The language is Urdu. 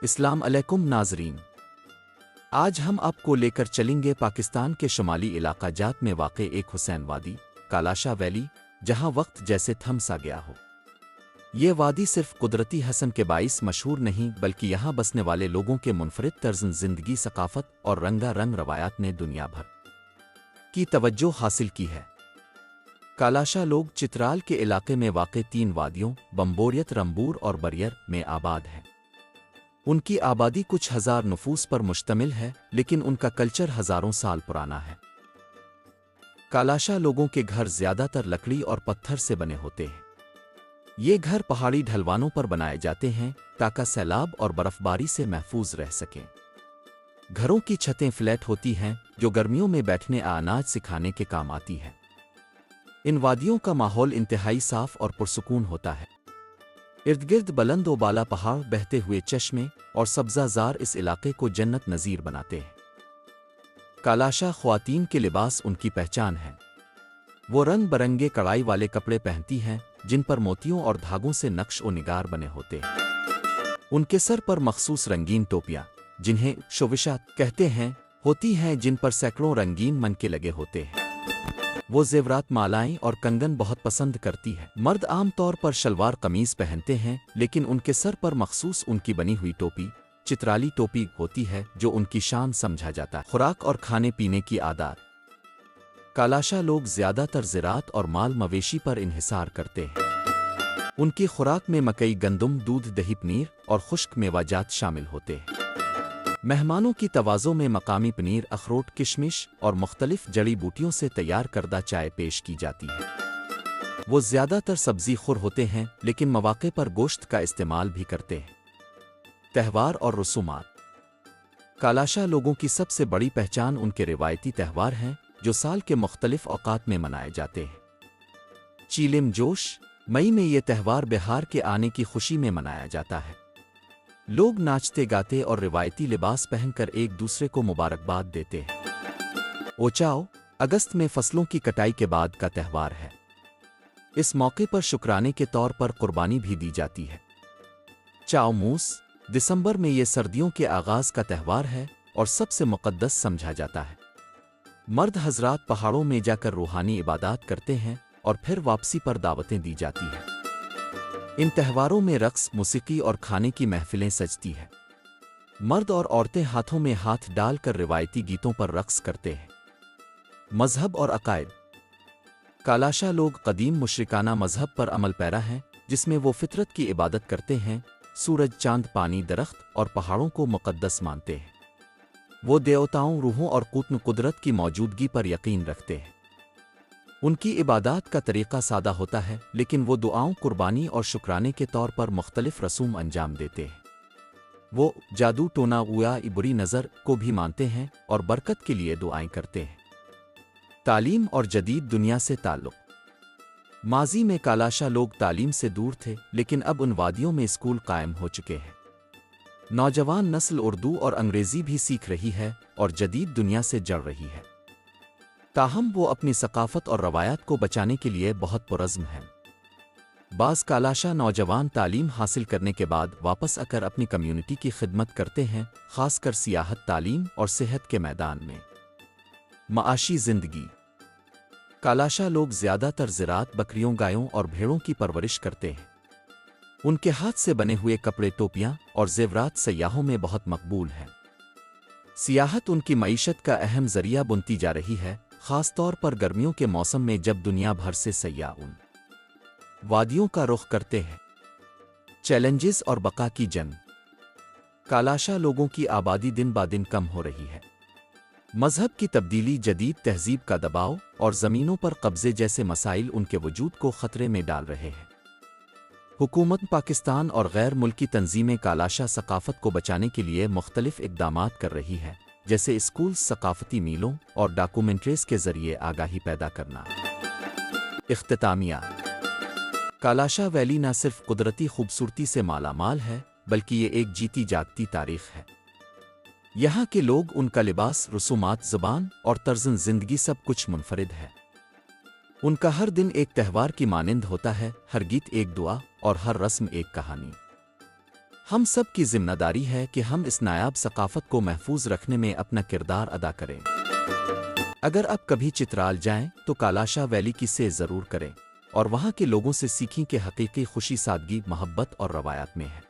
السلام علیکم ناظرین، آج ہم آپ کو لے کر چلیں گے پاکستان کے شمالی علاقہ جات میں واقع ایک حسین وادی کالاشا ویلی، جہاں وقت جیسے تھم سا گیا ہو۔ یہ وادی صرف قدرتی حسن کے باعث مشہور نہیں بلکہ یہاں بسنے والے لوگوں کے منفرد طرز زندگی، ثقافت اور رنگا رنگ روایات نے دنیا بھر کی توجہ حاصل کی ہے۔ کالاشا لوگ چترال کے علاقے میں واقع 3 وادیوں بمبوریت، رمبور اور بریر میں آباد ہیں۔ ان کی آبادی کچھ ہزار نفوس پر مشتمل ہے، لیکن ان کا کلچر ہزاروں سال پرانا ہے۔ کالاشا لوگوں کے گھر زیادہ تر لکڑی اور پتھر سے بنے ہوتے ہیں۔ یہ گھر پہاڑی ڈھلوانوں پر بنائے جاتے ہیں تاکہ سیلاب اور برف باری سے محفوظ رہ سکیں۔ گھروں کی چھتیں فلیٹ ہوتی ہیں جو گرمیوں میں بیٹھنے اناج سکھانے کے کام آتی ہے۔ ان وادیوں کا ماحول انتہائی صاف اور پرسکون ہوتا ہے۔ ارد گرد بلند و بالا پہاڑ، بہتے ہوئے چشمے اور سبزہ زار اس علاقے کو جنت نظیر بناتے ہیں۔ کالاشا خواتین کے لباس ان کی پہچان ہے۔ وہ رنگ برنگے کڑائی والے کپڑے پہنتی ہیں جن پر موتیوں اور دھاگوں سے نقش و نگار بنے ہوتے ہیں۔ ان کے سر پر مخصوص رنگین ٹوپیاں، جنہیں شوشات کہتے ہیں، ہوتی ہیں جن پر سینکڑوں رنگین منکے لگے ہوتے ہیں۔ وہ زیورات، مالائیں اور کنگن بہت پسند کرتی ہے۔ مرد عام طور پر شلوار قمیض پہنتے ہیں، لیکن ان کے سر پر مخصوص ان کی بنی ہوئی ٹوپی، چترالی ٹوپی ہوتی ہے جو ان کی شان سمجھا جاتا ہے۔ خوراک اور کھانے پینے کی عادات۔ کالاشا لوگ زیادہ تر زراعت اور مال مویشی پر انحصار کرتے ہیں۔ ان کی خوراک میں مکئی، گندم، دودھ، دہی، پنیر اور خشک میوہ جات شامل ہوتے ہیں۔ مہمانوں کی توازوں میں مقامی پنیر، اخروٹ، کشمش اور مختلف جڑی بوٹیوں سے تیار کردہ چائے پیش کی جاتی ہے۔ وہ زیادہ تر سبزی خور ہوتے ہیں، لیکن مواقع پر گوشت کا استعمال بھی کرتے ہیں۔ تہوار اور رسومات۔ کالاشا لوگوں کی سب سے بڑی پہچان ان کے روایتی تہوار ہیں جو سال کے مختلف اوقات میں منائے جاتے ہیں۔ چیلم جوش، مئی میں یہ تہوار بہار کے آنے کی خوشی میں منایا جاتا ہے۔ لوگ ناچتے گاتے اور روایتی لباس پہن کر ایک دوسرے کو مبارکباد دیتے ہیں۔ اوچاؤ، اگست میں فصلوں کی کٹائی کے بعد کا تہوار ہے۔ اس موقع پر شکرانے کے طور پر قربانی بھی دی جاتی ہے۔ چاؤ موس، دسمبر میں یہ سردیوں کے آغاز کا تہوار ہے اور سب سے مقدس سمجھا جاتا ہے۔ مرد حضرات پہاڑوں میں جا کر روحانی عبادات کرتے ہیں اور پھر واپسی پر دعوتیں دی جاتی ہیں۔ ان تہواروں میں رقص، موسیقی اور کھانے کی محفلیں سجتی ہیں۔ مرد اور عورتیں ہاتھوں میں ہاتھ ڈال کر روایتی گیتوں پر رقص کرتے ہیں۔ مذہب اور عقائد۔ کالاشا لوگ قدیم مشرکانہ مذہب پر عمل پیرا ہیں جس میں وہ فطرت کی عبادت کرتے ہیں، سورج، چاند، پانی، درخت اور پہاڑوں کو مقدس مانتے ہیں۔ وہ دیوتاؤں، روحوں اور قدرت کی موجودگی پر یقین رکھتے ہیں۔ ان کی عبادات کا طریقہ سادہ ہوتا ہے، لیکن وہ دعاؤں، قربانی اور شکرانے کے طور پر مختلف رسوم انجام دیتے ہیں۔ وہ جادو، ٹونا یا بری نظر کو بھی مانتے ہیں اور برکت کے لیے دعائیں کرتے ہیں۔ تعلیم اور جدید دنیا سے تعلق۔ ماضی میں کالاشا لوگ تعلیم سے دور تھے، لیکن اب ان وادیوں میں اسکول قائم ہو چکے ہیں۔ نوجوان نسل اردو اور انگریزی بھی سیکھ رہی ہے اور جدید دنیا سے جڑ رہی ہے۔ تاہم وہ اپنی ثقافت اور روایات کو بچانے کے لیے بہت پرعزم ہیں۔ بعض کالاشا نوجوان تعلیم حاصل کرنے کے بعد واپس آ کر اپنی کمیونٹی کی خدمت کرتے ہیں، خاص کر سیاحت، تعلیم اور صحت کے میدان میں۔ معاشی زندگی۔ کالاشا لوگ زیادہ تر زراعت، بکریوں، گایوں اور بھیڑوں کی پرورش کرتے ہیں۔ ان کے ہاتھ سے بنے ہوئے کپڑے، ٹوپیاں اور زیورات سیاحوں میں بہت مقبول ہیں۔ سیاحت ان کی معیشت کا اہم ذریعہ بنتی جا رہی ہے، خاص طور پر گرمیوں کے موسم میں جب دنیا بھر سے سیاح ان وادیوں کا رخ کرتے ہیں۔ چیلنجز اور بقا کی جنگ۔ کالاشا لوگوں کی آبادی دن بہ دن کم ہو رہی ہے۔ مذہب کی تبدیلی، جدید تہذیب کا دباؤ اور زمینوں پر قبضے جیسے مسائل ان کے وجود کو خطرے میں ڈال رہے ہیں۔ حکومت پاکستان اور غیر ملکی تنظیمیں کالاشا ثقافت کو بچانے کے لیے مختلف اقدامات کر رہی ہیں، جیسے اسکولز، ثقافتی میلوں اور ڈاکومنٹریز کے ذریعے آگاہی پیدا کرنا۔ اختتامیہ۔ کالاشا ویلی نہ صرف قدرتی خوبصورتی سے مالا مال ہے، بلکہ یہ ایک جیتی جاگتی تاریخ ہے۔ یہاں کے لوگ، ان کا لباس، رسومات، زبان اور طرز زندگی سب کچھ منفرد ہے۔ ان کا ہر دن ایک تہوار کی مانند ہوتا ہے، ہر گیت ایک دعا اور ہر رسم ایک کہانی۔ ہم سب کی ذمہ داری ہے کہ ہم اس نایاب ثقافت کو محفوظ رکھنے میں اپنا کردار ادا کریں۔ اگر آپ کبھی چترال جائیں تو کالاشا ویلی کی سیر ضرور کریں اور وہاں کے لوگوں سے سیکھیں کہ حقیقی خوشی سادگی، محبت اور روایات میں ہے۔